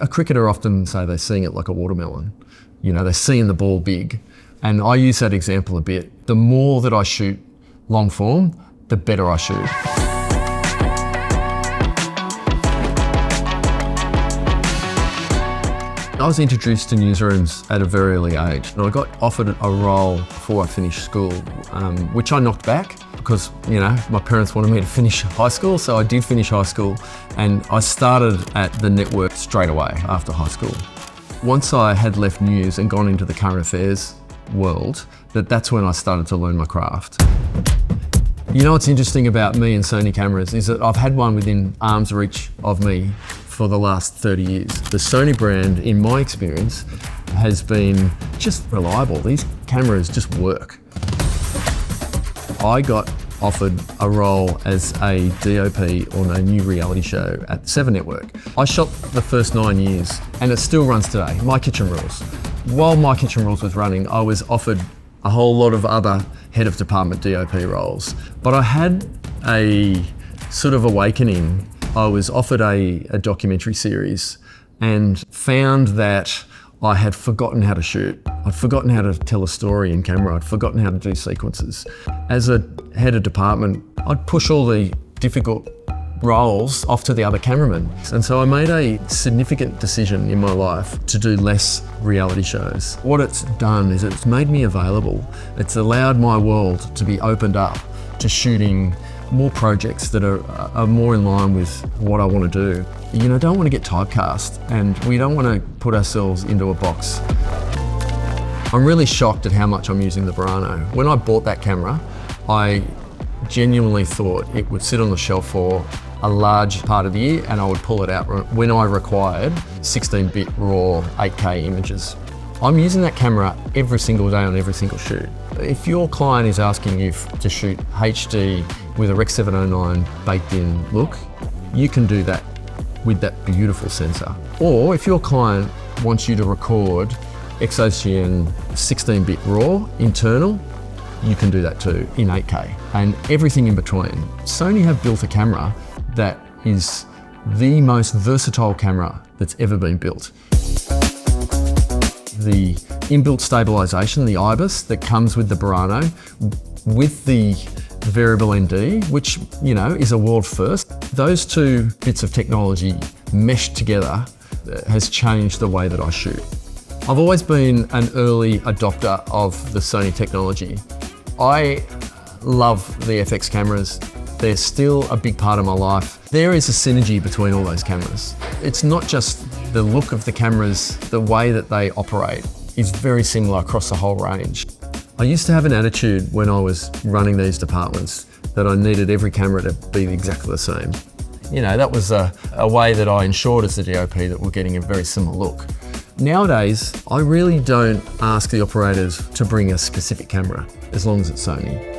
A cricketer often say they're seeing it like a watermelon. You know, they're seeing the ball big. And I use that example a bit. The more that I shoot long form, the better I shoot. I was introduced to newsrooms at a very early age, and I got offered a role before I finished school, which I knocked back because, you know, my parents wanted me to finish high school, so I did finish high school, and I started at the network straight away after high school. Once I had left news and gone into the current affairs world, that's when I started to learn my craft. You know what's interesting about me and Sony cameras is that I've had one within arm's reach of me for the last 30 years. The Sony brand, in my experience, has been just reliable. These cameras just work. I got offered a role as a DOP on a new reality show at 7 Network. I shot the first 9 years, and it still runs today, My Kitchen Rules. While My Kitchen Rules was running, I was offered a whole lot of other head of department DOP roles. But I had a sort of awakening. I was offered a documentary series and found that I had forgotten how to shoot. I'd forgotten how to tell a story in camera. I'd forgotten how to do sequences. As a head of department, I'd push all the difficult roles off to the other cameramen. And so I made a significant decision in my life to do less reality shows. What it's done is it's made me available. It's allowed my world to be opened up to shooting more projects that are more in line with what I want to do. You know, don't want to get typecast, and we don't want to put ourselves into a box. I'm really shocked at how much I'm using the Burano. When I bought that camera, I genuinely thought it would sit on the shelf for a large part of the year, and I would pull it out when I required 16-bit raw 8K images. I'm using that camera every single day on every single shoot. If your client is asking you to shoot HD with a Rec 709 baked in look, you can do that with that beautiful sensor. Or if your client wants you to record XOCN 16-bit raw internal, you can do that too in 8K and everything in between. Sony have built a camera that is the most versatile camera that's ever been built. The inbuilt stabilization, the IBIS that comes with the Burano, with the variable ND, which, you know, is a world first. Those two bits of technology meshed together has changed the way that I shoot. I've always been an early adopter of the Sony technology. I love the FX cameras. They're still a big part of my life. There is a synergy between all those cameras. It's not just the look of the cameras, the way that they operate is very similar across the whole range. I used to have an attitude when I was running these departments that I needed every camera to be exactly the same. You know, that was a way that I ensured as the DOP that we're getting a very similar look. Nowadays, I really don't ask the operators to bring a specific camera, as long as it's Sony.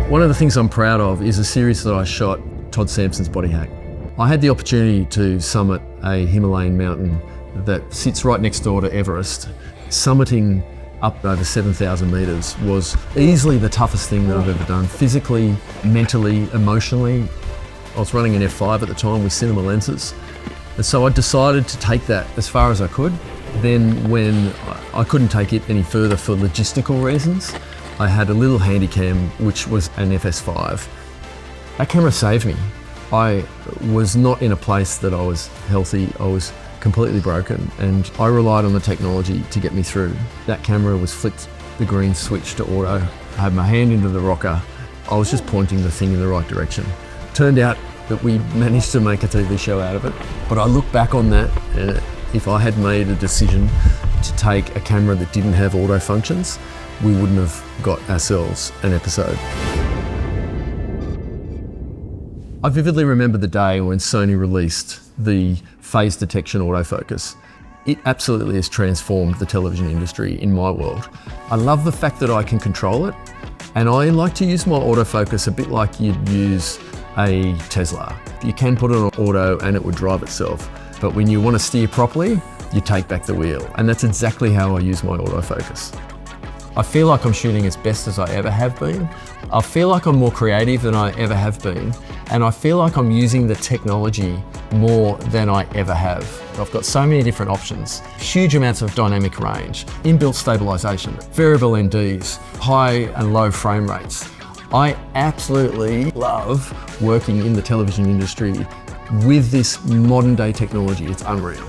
One of the things I'm proud of is a series that I shot, Todd Sampson's Body Hack. I had the opportunity to summit a Himalayan mountain that sits right next door to Everest. Summiting up over 7,000 metres was easily the toughest thing that I've ever done, physically, mentally, emotionally. I was running an F5 at the time with cinema lenses. And so I decided to take that as far as I could. Then when I couldn't take it any further for logistical reasons, I had a little Handycam, which was an FS5. That camera saved me. I was not in a place that I was healthy. I was completely broken, and I relied on the technology to get me through. That camera was flicked the green switch to auto. I had my hand into the rocker. I was just pointing the thing in the right direction. Turned out that we managed to make a TV show out of it. But I look back on that, and if I had made a decision to take a camera that didn't have auto functions, we wouldn't have got ourselves an episode. I vividly remember the day when Sony released the phase detection autofocus. It absolutely has transformed the television industry in my world. I love the fact that I can control it, and I like to use my autofocus a bit like you'd use a Tesla. You can put it on auto and it would drive itself, but when you want to steer properly, you take back the wheel, and that's exactly how I use my autofocus. I feel like I'm shooting as best as I ever have been. I feel like I'm more creative than I ever have been. And I feel like I'm using the technology more than I ever have. I've got so many different options, huge amounts of dynamic range, inbuilt stabilization, variable NDs, high and low frame rates. I absolutely love working in the television industry with this modern day technology. It's unreal.